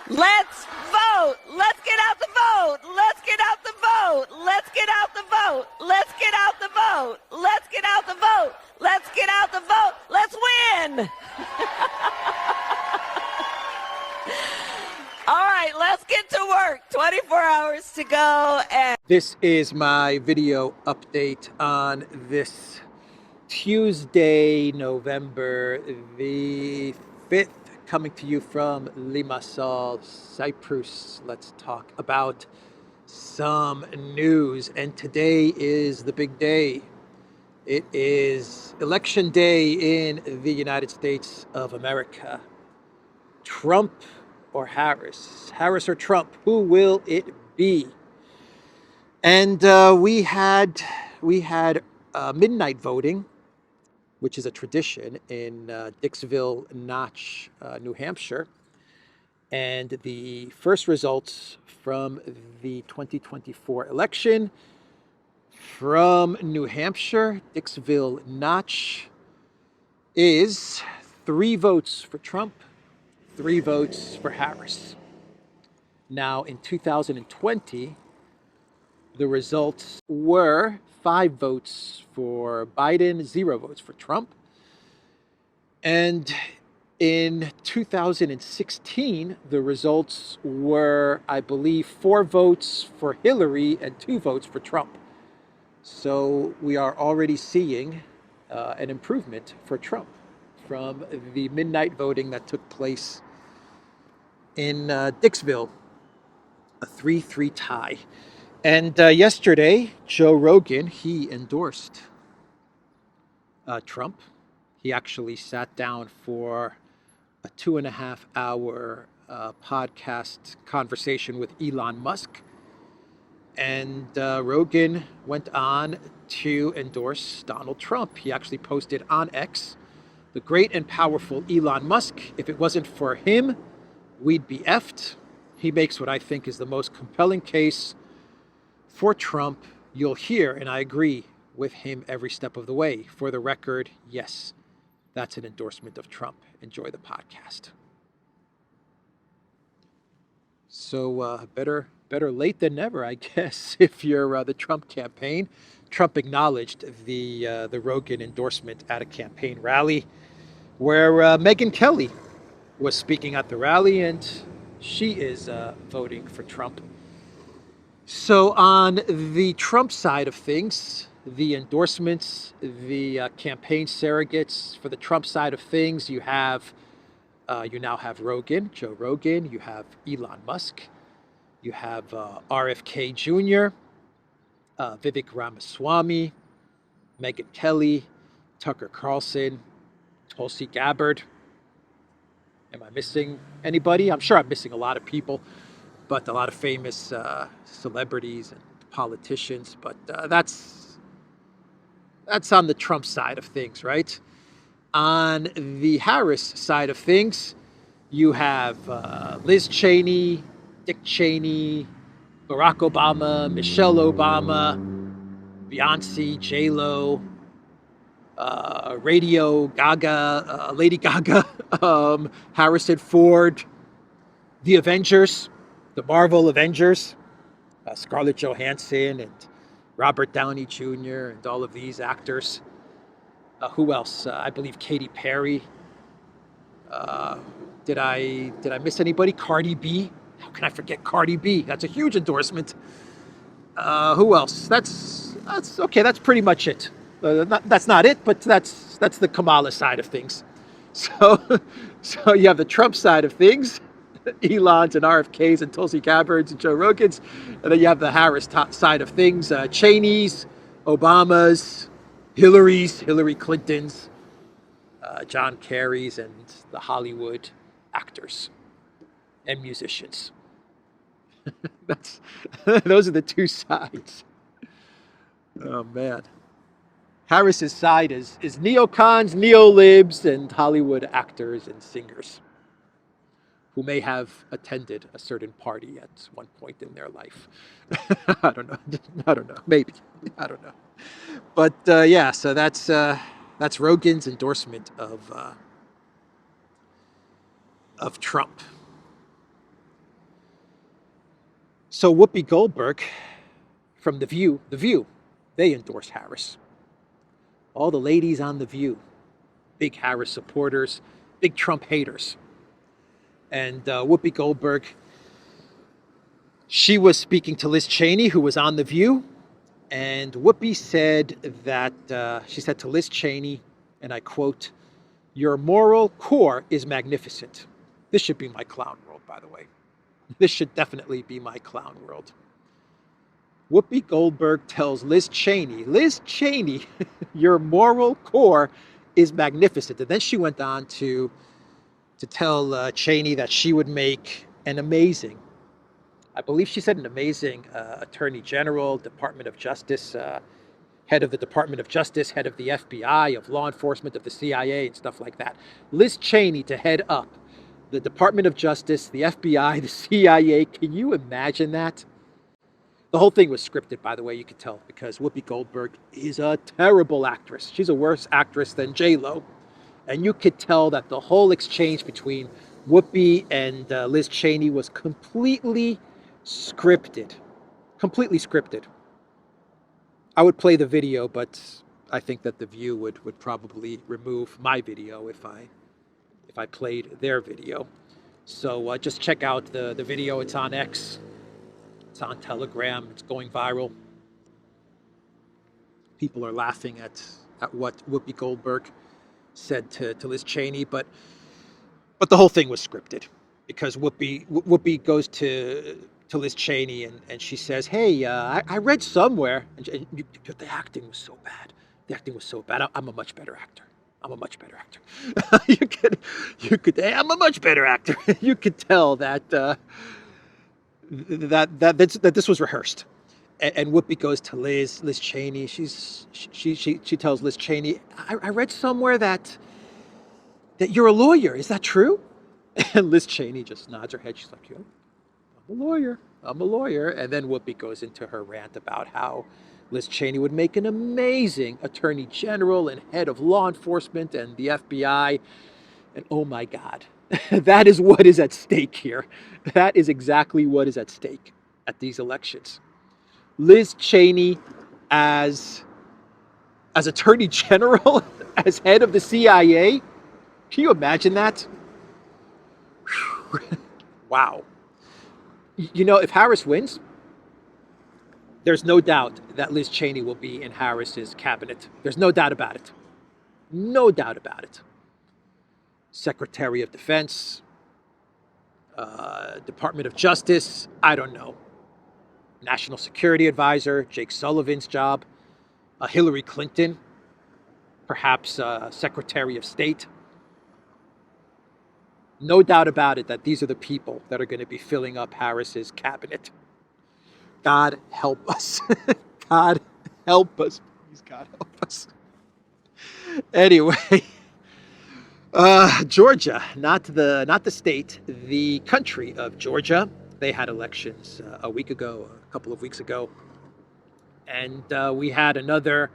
Let's vote. Let's get out the vote. Let's get out the vote. Let's get out the vote. Let's get out the vote. Let's get out the vote. Let's get out the vote. Let's win. All right, let's get to work. 24 hours to go. And this is my video update on this Tuesday, November the 5th, coming to you from Limassol, Cyprus. Let's talk about some news. And today is the big day. It is election day in the United States of America. Trump or Harris? Harris or Trump? Who will it be? And we had midnight voting, which is a tradition in Dixville Notch, New Hampshire. And the first results from the 2024 election from New Hampshire, Dixville Notch, is 3 votes for Trump, 3 votes for Harris. Now, in 2020, the results were 5 votes for Biden, 0 votes for Trump. And in 2016, the results were, I believe, 4 votes for Hillary and 2 votes for Trump. So we are already seeing an improvement for Trump from the midnight voting that took place in Dixville, a 3-3 tie. And yesterday, Joe Rogan, he endorsed Trump. He actually sat down for a 2.5-hour podcast conversation with Elon Musk. And Rogan went on to endorse Donald Trump. He actually posted on X, "The great and powerful Elon Musk. If it wasn't for him, we'd be effed. He makes what I think is the most compelling case for Trump you'll hear, and I agree with him every step of the way. For the record, yes, that's an endorsement of Trump. Enjoy the podcast." So better late than never, I guess, if you're the Trump campaign. Trump acknowledged the Rogan endorsement at a campaign rally where Megyn Kelly was speaking at the rally, and she is voting for Trump. So on the Trump side of things, the endorsements, the campaign surrogates for the Trump side of things, you now have Rogan, Joe Rogan, you have Elon Musk, you have RFK Jr., Vivek Ramaswamy, Megyn Kelly, Tucker Carlson, Tulsi Gabbard. Am I missing anybody? I'm sure I'm missing a lot of people, but a lot of famous celebrities and politicians. But that's on the Trump side of things, right? On the Harris side of things, you have Liz Cheney, Dick Cheney, Barack Obama, Michelle Obama, Beyonce, J-Lo, Radio Gaga, Lady Gaga, Harrison Ford, the Avengers, the Marvel Avengers, Scarlett Johansson and Robert Downey Jr. and all of these actors. Who else? I believe Katy Perry. Did I miss anybody? Cardi B. How can I forget Cardi B? That's a huge endorsement. Who else? That's okay. That's pretty much it. That's not it, but that's the Kamala side of things. So you have the Trump side of things, Elon's and RFK's and Tulsi Gabbard's and Joe Rogan's, and then you have the Harris side of things, Cheney's, Obama's, Hillary Clinton's, John Kerry's, and the Hollywood actors and musicians. Those are the 2 sides. Oh man. Harris's side is neocons, neolibs, and Hollywood actors and singers who may have attended a certain party at one point in their life. I don't know. Maybe. I don't know. But yeah, so that's Rogan's endorsement of of Trump. So Whoopi Goldberg from The View, they endorse Harris. All the ladies on The View, big Harris supporters, big Trump haters. And Whoopi Goldberg, she was speaking to Liz Cheney, who was on The View. And Whoopi said that, she said to Liz Cheney, and I quote, "Your moral core is magnificent." This should be my clown world, by the way. This should definitely be my clown world. Whoopi Goldberg tells Liz Cheney, "Your moral core is magnificent." And then she went on to tell Cheney that she would make an amazing, I believe she said an amazing Attorney General, Department of Justice, head of the Department of Justice, head of the FBI, of law enforcement, of the CIA, and stuff like that. Liz Cheney to head up the Department of Justice, the FBI, the CIA. Can you imagine that? The whole thing was scripted, by the way, you could tell, because Whoopi Goldberg is a terrible actress. She's a worse actress than J-Lo. And you could tell that the whole exchange between Whoopi and Liz Cheney was completely scripted. Completely scripted. I would play the video, but I think that The View would probably remove my video if I played their video. So just check out the video. It's on X. It's on Telegram. It's going viral. People are laughing at what Whoopi Goldberg said to Liz Cheney, but the whole thing was scripted, because Whoopi goes to Liz Cheney and she says, "Hey, I read somewhere," and the acting was so bad. The acting was so bad. I'm a much better actor. I'm a much better actor. you could. Hey, I'm a much better actor. You could tell that that this was rehearsed. And Whoopi goes to Liz Cheney. She tells Liz Cheney, I read somewhere that you're a lawyer. Is that true? And Liz Cheney just nods her head. She's like, "Yeah, I'm a lawyer. I'm a lawyer." And then Whoopi goes into her rant about how Liz Cheney would make an amazing Attorney General and head of law enforcement and the FBI. And oh my God, that is what is at stake here. That is exactly what is at stake at these elections. Liz Cheney as Attorney General, as head of the CIA. Can you imagine that? Wow. You know, if Harris wins, there's no doubt that Liz Cheney will be in Harris's cabinet. There's no doubt about it. No doubt about it. Secretary of Defense, Department of Justice, I don't know. National Security Advisor, Jake Sullivan's job, Hillary Clinton, perhaps Secretary of State. No doubt about it that these are the people that are going to be filling up Harris's cabinet. God help us. God help us. Please, God help us. Anyway, Georgia, not the state, the country of Georgia. They had elections a couple of weeks ago, and we had another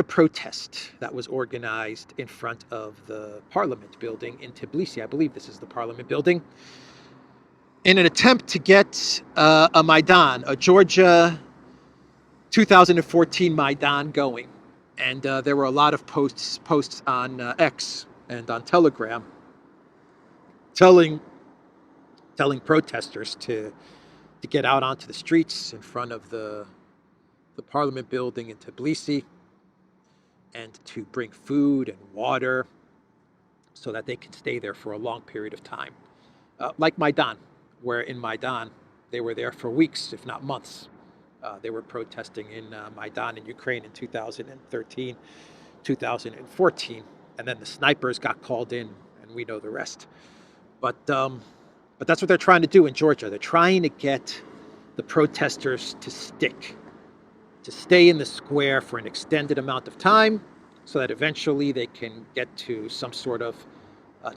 protest that was organized in front of the Parliament building in Tbilisi. I believe this is the Parliament building, in an attempt to get a Maidan, a Georgia 2014 Maidan going. And there were a lot of posts on X and on Telegram telling protesters to get out onto the streets in front of the Parliament building in Tbilisi, and to bring food and water so that they can stay there for a long period of time. Like Maidan, where in Maidan, they were there for weeks, if not months. They were protesting in Maidan in Ukraine in 2013, 2014. And then the snipers got called in, and we know the rest. But that's what they're trying to do in Georgia. They're trying to get the protesters to stay in the square for an extended amount of time, so that eventually they can get to some sort of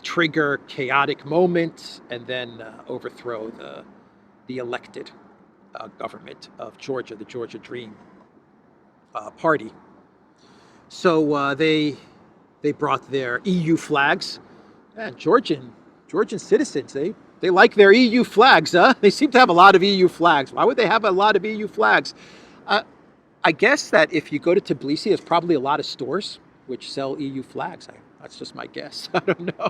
trigger chaotic moment, and then overthrow the elected government of Georgia, the Georgia Dream Party. So they brought their EU flags, and Georgian Georgian citizens, they like their EU flags, huh? They seem to have a lot of EU flags. Why would they have a lot of EU flags? Uh, I guess that if you go to Tbilisi, there's probably a lot of stores which sell EU flags. That's just my guess. I don't know.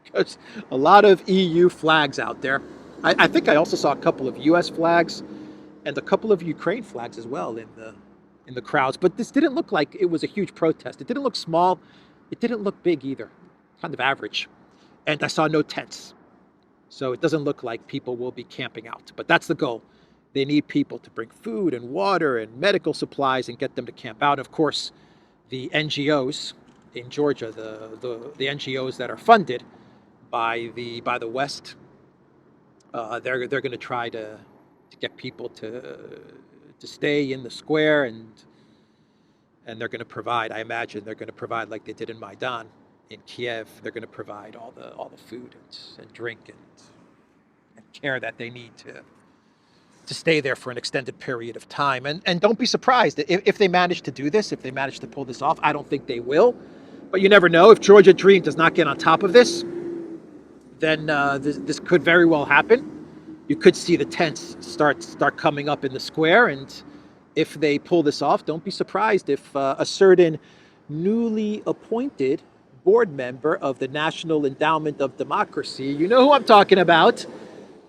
Because a lot of EU flags out there. I think I also saw a couple of US flags and a couple of Ukraine flags as well in the crowds. But this didn't look like it was a huge protest. It didn't look small. It didn't look big either. Kind of average. And I saw no tents. So it doesn't look like people will be camping out. But that's the goal. They need people to bring food and water and medical supplies and get them to camp out. Of course, the NGOs in Georgia, the NGOs that are funded by the West, they're going to try to get people to stay in the square, and they're going to provide. I imagine they're going to provide, like they did in Maidan in Kiev. They're going to provide all the food and drink and care that they need to stay there for an extended period of time. And don't be surprised if they manage to do this, if they manage to pull this off. I don't think they will, but you never know. If Georgia Dream does not get on top of this, then this could very well happen. You could see the tents start coming up in the square, and if they pull this off, don't be surprised if a certain newly appointed board member of the National Endowment of Democracy, you know who I'm talking about,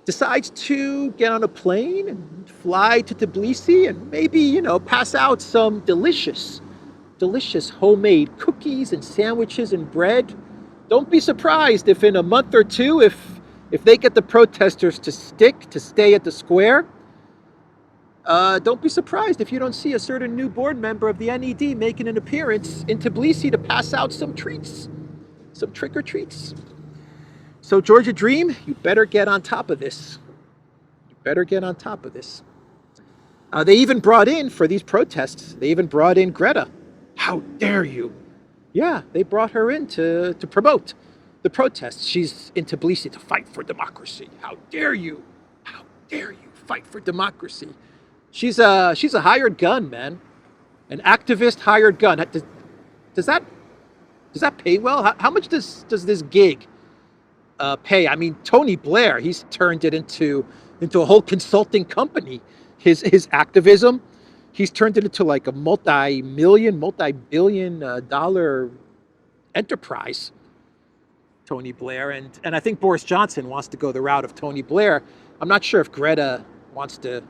decides to get on a plane and fly to Tbilisi and maybe, pass out some delicious homemade cookies and sandwiches and bread. Don't be surprised if in a month or two, if they get the protesters to stay at the square, don't be surprised if you don't see a certain new board member of the NED making an appearance in Tbilisi to pass out some treats, some trick-or-treats. So Georgia Dream, you better get on top of this. You better get on top of this. They even brought in, for these protests, they even brought in Greta. How dare you? Yeah, they brought her in to promote the protests. She's in Tbilisi to fight for democracy. How dare you? How dare you fight for democracy? She's a hired gun, man. An activist hired gun. Does that pay well? How much does this gig pay? I mean, Tony Blair, he's turned it into a whole consulting company. His activism, he's turned it into like a multi-billion dollar enterprise. Tony Blair, and I think Boris Johnson wants to go the route of Tony Blair. I'm not sure if Greta wants to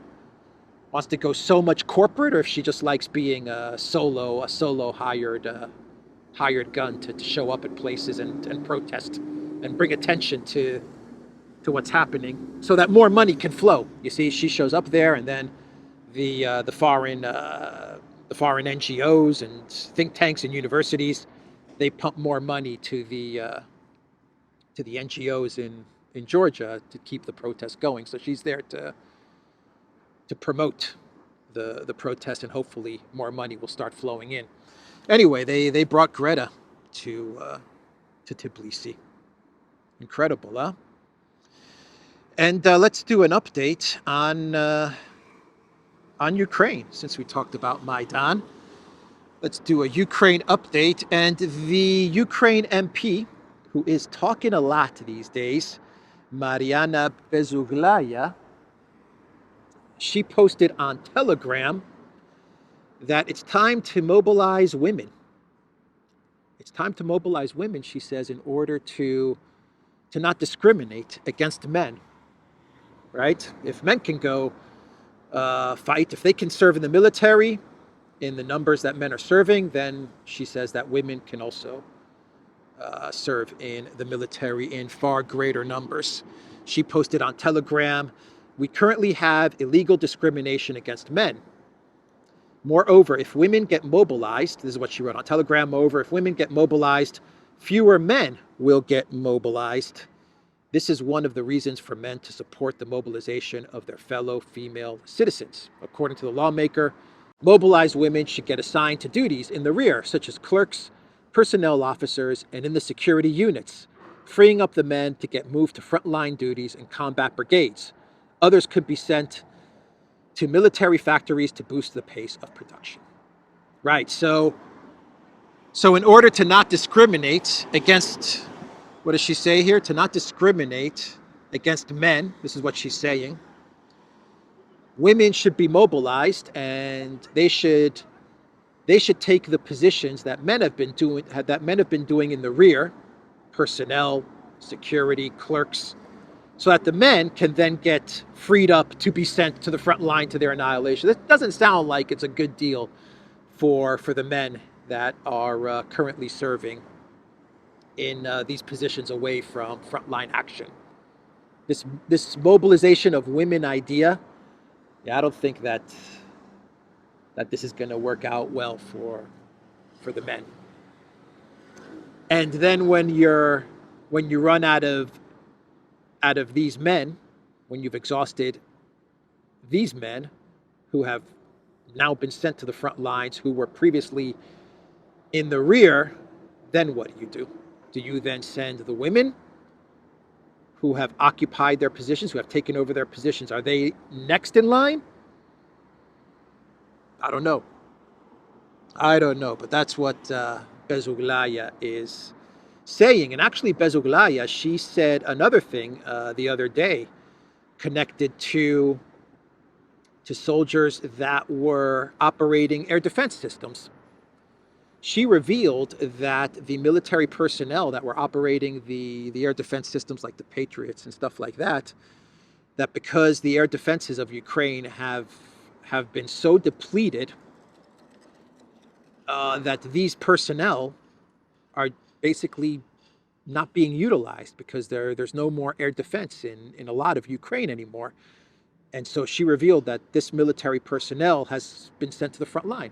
go so much corporate, or if she just likes being a solo hired gun to show up at places and protest and bring attention to what's happening, so that more money can flow. You see, she shows up there, and then the foreign NGOs and think tanks and universities, they pump more money to the NGOs in Georgia to keep the protest going. So she's there to promote the protest, and hopefully more money will start flowing in. Anyway, they brought Greta to Tbilisi. Incredible, huh? And let's do an update on Ukraine, since we talked about Maidan. Let's do a Ukraine update. And the Ukraine MP, who is talking a lot these days, Mariana Bezuglaya, she posted on Telegram that it's time to mobilize women. It's time to mobilize women, she says, in order to not discriminate against men, right? If men can go fight, if they can serve in the military in the numbers that men are serving, then she says that women can also serve in the military in far greater numbers. She posted on Telegram, "We currently have illegal discrimination against men. Moreover, if women get mobilized," this is what she wrote on Telegram, "moreover, if women get mobilized, fewer men will get mobilized. This is one of the reasons for men to support the mobilization of their fellow female citizens. According to the lawmaker, mobilized women should get assigned to duties in the rear, such as clerks, personnel officers, and in the security units, freeing up the men to get moved to frontline duties in combat brigades. Others could be sent to military factories to boost the pace of production." Right, so in order to not discriminate against What does she say here? To not discriminate against men. This is what she's saying. Women should be mobilized, and they should take the positions that men have been doing in the rear, personnel, security, clerks, so that the men can then get freed up to be sent to the front line to their annihilation. This doesn't sound like it's a good deal for the men that are currently serving in these positions away from frontline action. This mobilization of women idea, yeah, I don't think that this is going to work out well for the men. And then when you run out of these men, when you've exhausted these men who have now been sent to the front lines, who were previously in the rear, then what do? Do you then send the women who have occupied their positions, who have taken over their positions? Are they next in line? I don't know, but that's what Bezuglaya is saying. And actually, Bezuglaya, she said another thing the other day connected to soldiers that were operating air defense systems. She revealed that the military personnel that were operating the air defense systems like the Patriots and stuff like that, that because the air defenses of Ukraine have been so depleted that these personnel are basically not being utilized because there's no more air defense in a lot of Ukraine anymore. And so she revealed that this military personnel has been sent to the front line.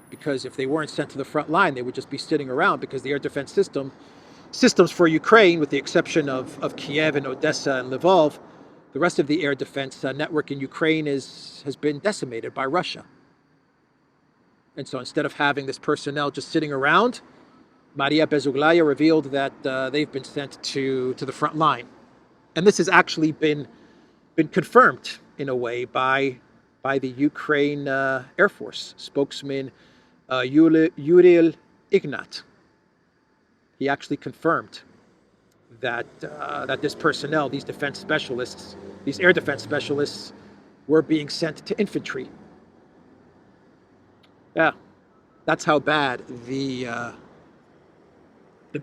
Because if they weren't sent to the front line, they would just be sitting around, because the air defense systems for Ukraine, with the exception of Kiev and Odessa and Lvov, the rest of the air defense network in Ukraine has been decimated by Russia. And so instead of having this personnel just sitting around, Maria Bezuglaya revealed that they've been sent to the front line. And this has actually been confirmed in a way by the Ukraine Air Force spokesman Yuril Ignat. He actually confirmed that this personnel, these defense specialists, these air defense specialists, were being sent to infantry. Yeah, that's how bad the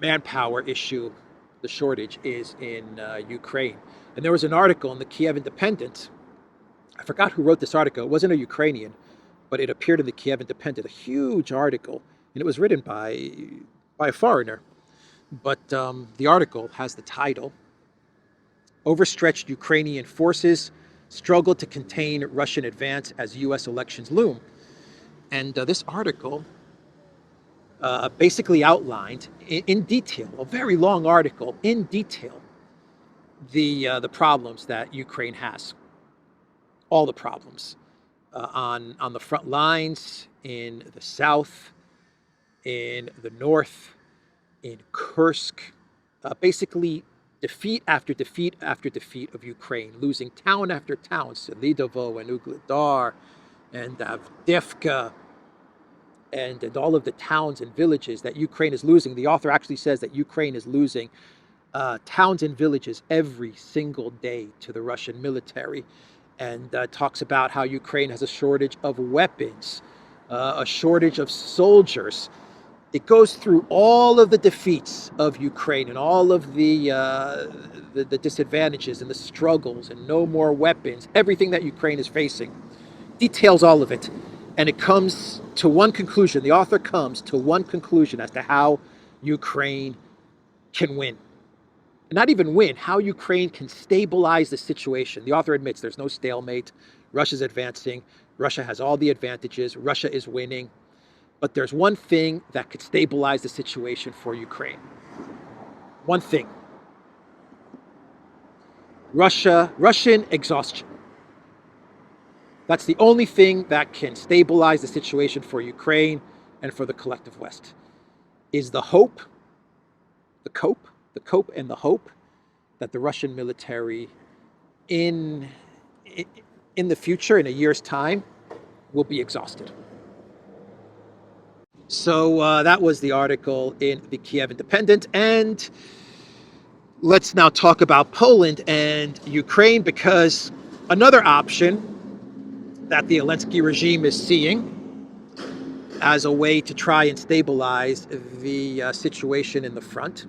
manpower issue, the shortage, is in Ukraine. And there was an article in the Kiev Independent. I forgot who wrote this article. It wasn't a Ukrainian, but it appeared in the Kiev Independent, a huge article, and it was written by a foreigner. But the article has the title, "Overstretched Ukrainian Forces Struggle to Contain Russian Advance as U.S. Elections Loom." And this article basically outlined in detail, a very long article, in detail, the problems that Ukraine has. All the problems on the front lines, in the south, in the north, in Kursk. Basically, defeat after defeat after defeat of Ukraine, losing town after town, Selidovo and Ugledar and Avdiivka, and all of the towns and villages that Ukraine is losing. The author actually says that Ukraine is losing towns and villages every single day to the Russian military, and talks about how Ukraine has a shortage of weapons, a shortage of soldiers. It goes through all of the defeats of Ukraine and all of the disadvantages and the struggles and no more weapons, everything that Ukraine is facing. Details all of it. And it comes to one conclusion. The author comes to one conclusion as to how Ukraine can win. And not even win, how Ukraine can stabilize the situation. The author admits there's no stalemate. Russia's advancing. Russia has all the advantages. Russia is winning. But there's one thing that could stabilize the situation for Ukraine. One thing. Russian exhaustion. That's the only thing that can stabilize the situation for Ukraine and for the collective West. Is the hope, the cope and the hope that the Russian military in the future, in a year's time, will be exhausted. So that was the article in the Kiev Independent. And let's now talk about Poland and Ukraine, because another option that the Elensky regime is seeing as a way to try and stabilize the situation in the front,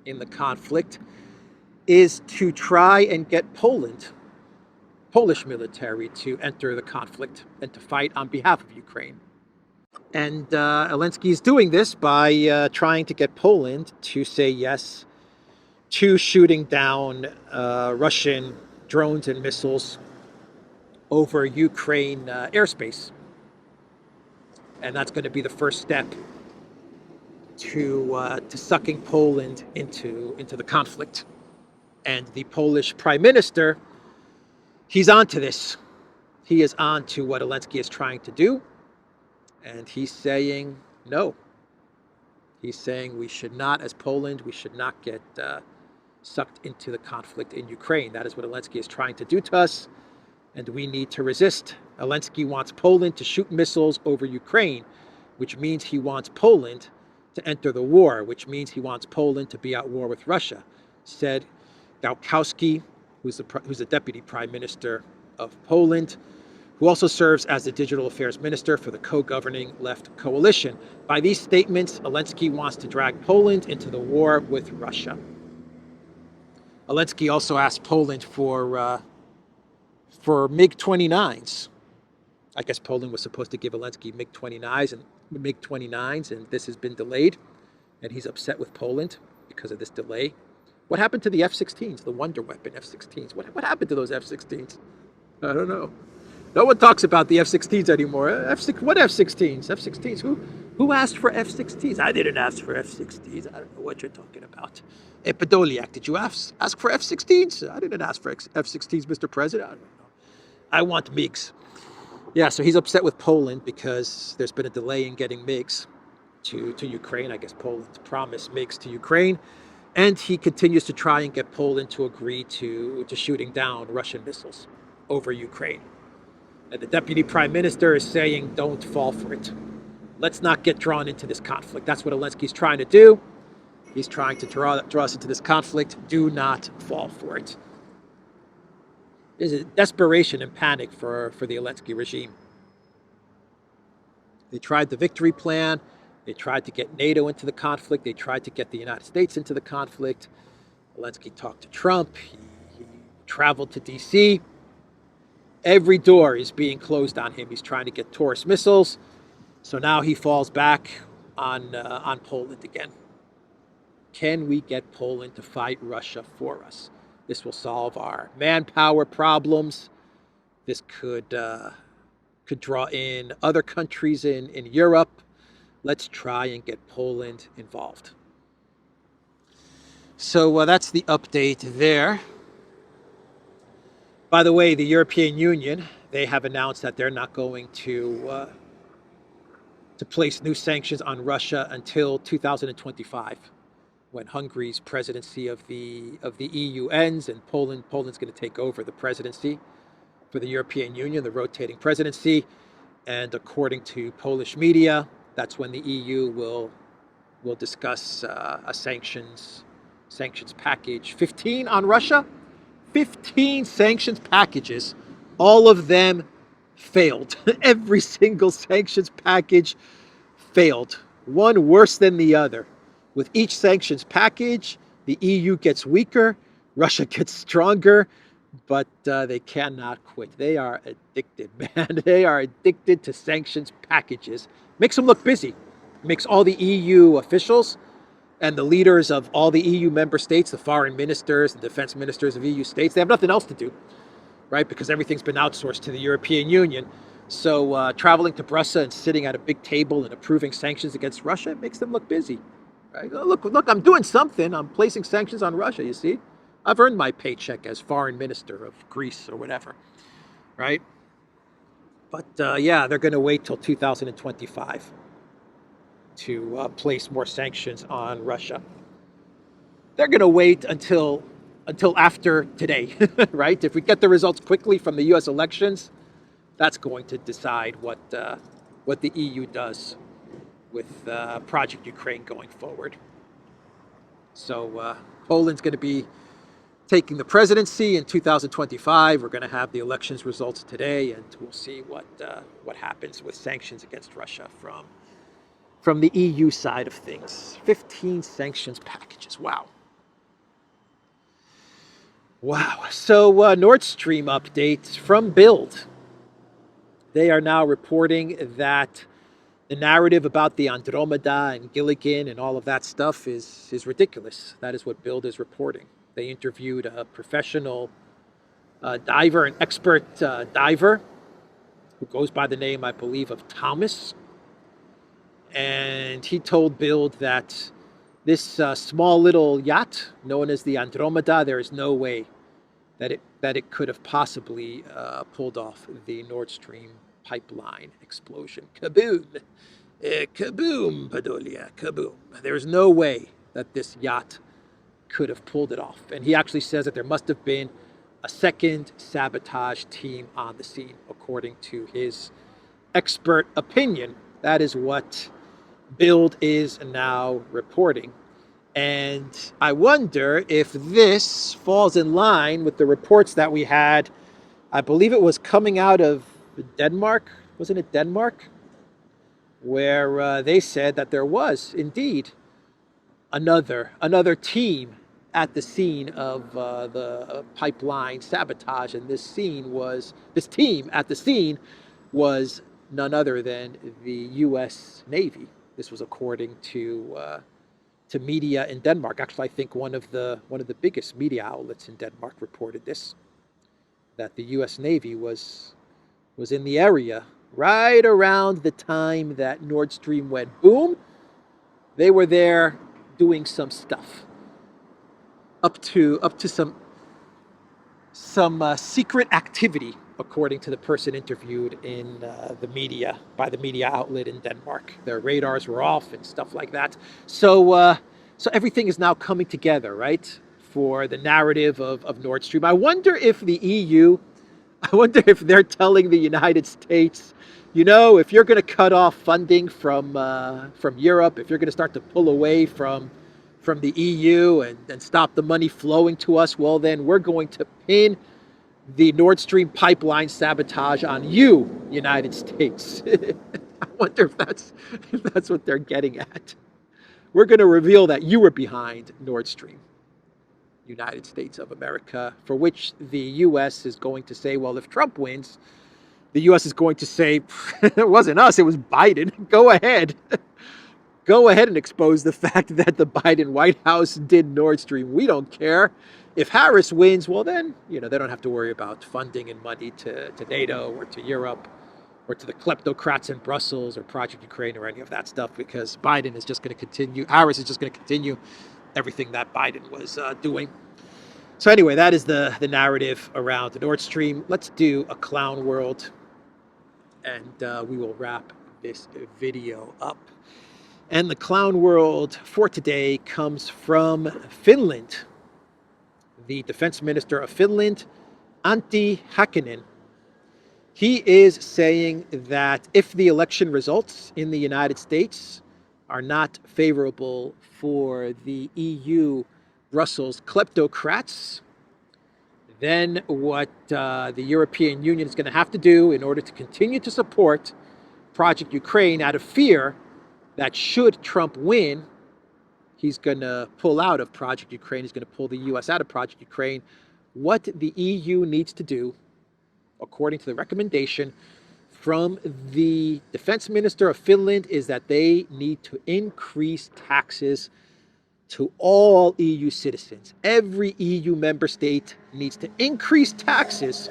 in the conflict, is to try and get Polish military to enter the conflict and to fight on behalf of Ukraine. And Alensky is doing this by trying to get Poland to say yes to shooting down Russian drones and missiles over Ukraine airspace. And that's going to be the first step to sucking Poland into the conflict. And the Polish prime minister, he's on to this. He is on to what Alensky is trying to do. And he's saying no. He's saying we should not, as Poland, we should not get sucked into the conflict in Ukraine. That is what Alensky is trying to do to us, and we need to resist. Alensky wants Poland to shoot missiles over Ukraine, which means he wants Poland to enter the war, which means he wants Poland to be at war with Russia, said Gałkowski, who's the deputy prime minister of Poland, who also serves as the digital affairs minister for the co-governing left coalition. By these statements, Alensky wants to drag Poland into the war with Russia. Alensky also asked Poland for MiG-29s. I guess Poland was supposed to give Alensky MiG-29s, and this has been delayed, and he's upset with Poland because of this delay. What happened to the F-16s, the wonder weapon F-16s? What happened to those F-16s? I don't know. No one talks about the F-16s anymore. What F-16s? F-16s? Who asked for F-16s? I didn't ask for F-16s. I don't know what you're talking about. Podolyak, did you ask for F-16s? I didn't ask for F-16s, Mr. President. I don't know. I want MiGs. Yeah, so he's upset with Poland because there's been a delay in getting MiGs to Ukraine. I guess Poland promised MiGs to Ukraine. And he continues to try and get Poland to agree to shooting down Russian missiles over Ukraine. And the deputy prime minister is saying, don't fall for it. Let's not get drawn into this conflict. That's what Alensky's trying to do. He's trying to draw us into this conflict. Do not fall for it. There's a desperation and panic for the Elensky regime. They tried the victory plan. They tried to get NATO into the conflict. They tried to get the United States into the conflict. Alensky talked to Trump. He traveled to D.C. Every door is being closed on him. He's trying to get Taurus missiles. So now he falls back on Poland again. Can we get Poland to fight Russia for us? This will solve our manpower problems. This could draw in other countries in Europe. Let's try and get Poland involved. So that's the update there. By the way, the European Union, they have announced that they're not going to place new sanctions on Russia until 2025, when Hungary's presidency of the EU ends and Poland's going to take over the presidency for the European Union, the rotating presidency. And according to Polish media, that's when the EU will discuss a sanctions package. 15 on Russia. 15 sanctions packages, all of them failed. Every single sanctions package failed, one worse than the other. With each sanctions package, the EU gets weaker, Russia gets stronger, but they cannot quit. They are addicted, man. They are addicted to sanctions packages. Makes them look busy. Makes all the EU officials and the leaders of all the EU member states, the foreign ministers, the defense ministers of EU states, they have nothing else to do, right? Because everything's been outsourced to the European Union. So traveling to Brussels and sitting at a big table and approving sanctions against Russia, it makes them look busy, right? Look, I'm doing something. I'm placing sanctions on Russia, you see? I've earned my paycheck as foreign minister of Greece or whatever, right? But yeah, they're going to wait till 2025. To place more sanctions on Russia. They're going to wait until after today, right? If we get the results quickly from the U.S. elections, that's going to decide what the EU does with Project Ukraine going forward. So Poland's going to be taking the presidency in 2025. We're going to have the elections results today, and we'll see what happens with sanctions against Russia from the EU side of things. 15 sanctions packages. Wow. Wow. So Nord Stream updates from Bild. They are now reporting that the narrative about the Andromeda and Gilligan and all of that stuff is ridiculous. That is what Bild is reporting. They interviewed a professional diver, an expert diver, who goes by the name, I believe, of Thomas. And he told Bild that this small little yacht, known as the Andromeda, there is no way that it could have possibly pulled off the Nord Stream pipeline explosion. Kaboom! Kaboom, Podolia, kaboom. There's no way that this yacht could have pulled it off. And he actually says that there must have been a second sabotage team on the scene, according to his expert opinion. That is what Bild is now reporting. And I wonder if this falls in line with the reports that we had. I believe it was coming out of Denmark. Wasn't it Denmark? Where they said that there was indeed another team at the scene of the pipeline sabotage, and this team at the scene was none other than the U.S. Navy. This was according to media in Denmark. Actually, I think one of the biggest media outlets in Denmark reported this, that the U.S. Navy was in the area right around the time that Nord Stream went boom. They were there doing some stuff, up to some secret activity, according to the person interviewed in the media by the media outlet in Denmark. Their radars were off and stuff like that. So everything is now coming together, right, for the narrative of Nord Stream. I wonder if the EU, I wonder if they're telling the United States, if you're going to cut off funding from Europe, if you're going to start to pull away from the EU and stop the money flowing to us, well, then we're going to pin the Nord Stream pipeline sabotage on you, United States. I wonder if that's what they're getting at. We're going to reveal that you were behind Nord Stream, United States of America, for which the U.S. is going to say, well, if Trump wins, the U.S. is going to say, it wasn't us, it was Biden. Go ahead. Go ahead and expose the fact that the Biden White House did Nord Stream. We don't care. If Harris wins, well then, they don't have to worry about funding and money to NATO or to Europe or to the kleptocrats in Brussels or Project Ukraine or any of that stuff, because Biden is just going to continue, Harris is just going to continue everything that Biden was doing. So anyway, that is the narrative around the Nord Stream. Let's do a clown world, and we will wrap this video up. And the clown world for today comes from Finland. The defense minister of Finland, Antti Häkkänen, he is saying that if the election results in the United States are not favorable for the EU Brussels kleptocrats, then what the European Union is going to have to do in order to continue to support Project Ukraine, out of fear that should Trump win, he's going to pull out of Project Ukraine, he's going to pull the U.S. out of Project Ukraine. What the EU needs to do, according to the recommendation from the defense minister of Finland, is that they need to increase taxes to all EU citizens. Every EU member state needs to increase taxes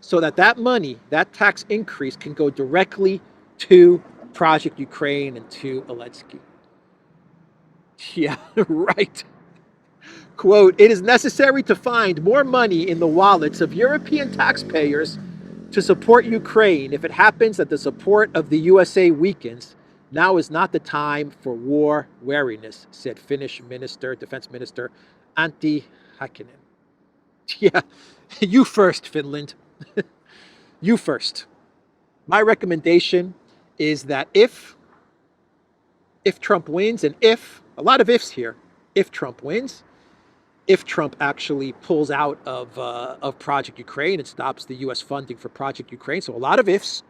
so that money, that tax increase, can go directly to Project Ukraine and to Alensky. Yeah, right. Quote, "It is necessary to find more money in the wallets of European taxpayers to support Ukraine. If it happens that the support of the USA weakens, now is not the time for war weariness," said Finnish Defense Minister Antti Häkkänen. Yeah, you first, Finland. You first. My recommendation is that if if Trump wins, and if, a lot of ifs here, if Trump wins, if Trump actually pulls out of Project Ukraine and stops the U.S. funding for Project Ukraine. So a lot of ifs,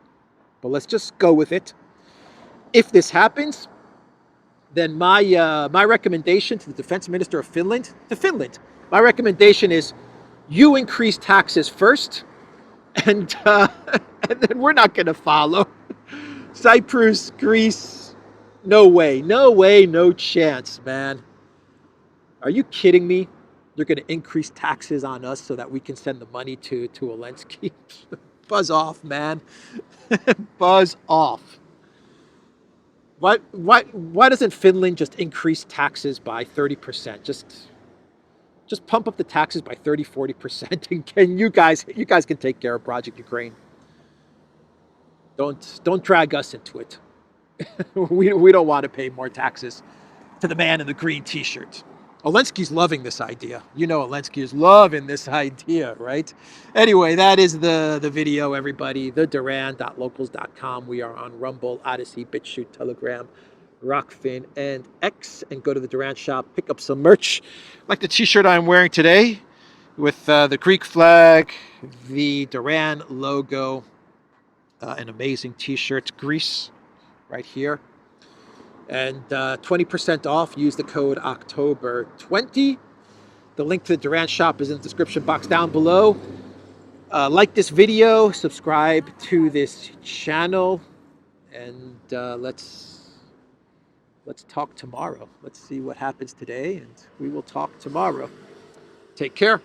but let's just go with it. If this happens, then my recommendation to the defense minister of Finland, my recommendation is you increase taxes first, and and then we're not going to follow. Cyprus, Greece, no way, no chance, man. Are you kidding me? They're going to increase taxes on us so that we can send the money to Alensky. Buzz off, man. Buzz off. Why doesn't Finland just increase taxes by 30%? Just pump up the taxes by 30-40%, and can you guys can take care of Project Ukraine. Don't drag us into it. we don't want to pay more taxes to the man in the green t-shirt. Alensky's loving this idea. You know Alensky is loving this idea, right? Anyway, that is the video, everybody. TheDuran.locals.com. We are on Rumble, Odyssey, BitChute, Telegram, Rockfin, and X. And go to the Duran shop, pick up some merch, like the t-shirt I'm wearing today with the Greek flag, the Duran logo, an amazing t-shirt, Greece, right here. And 20% off. Use the code October20. The link to the Duran shop is in the description box down below. Like this video, subscribe to this channel, and let's talk tomorrow. Let's see what happens today, and we will talk tomorrow. Take care.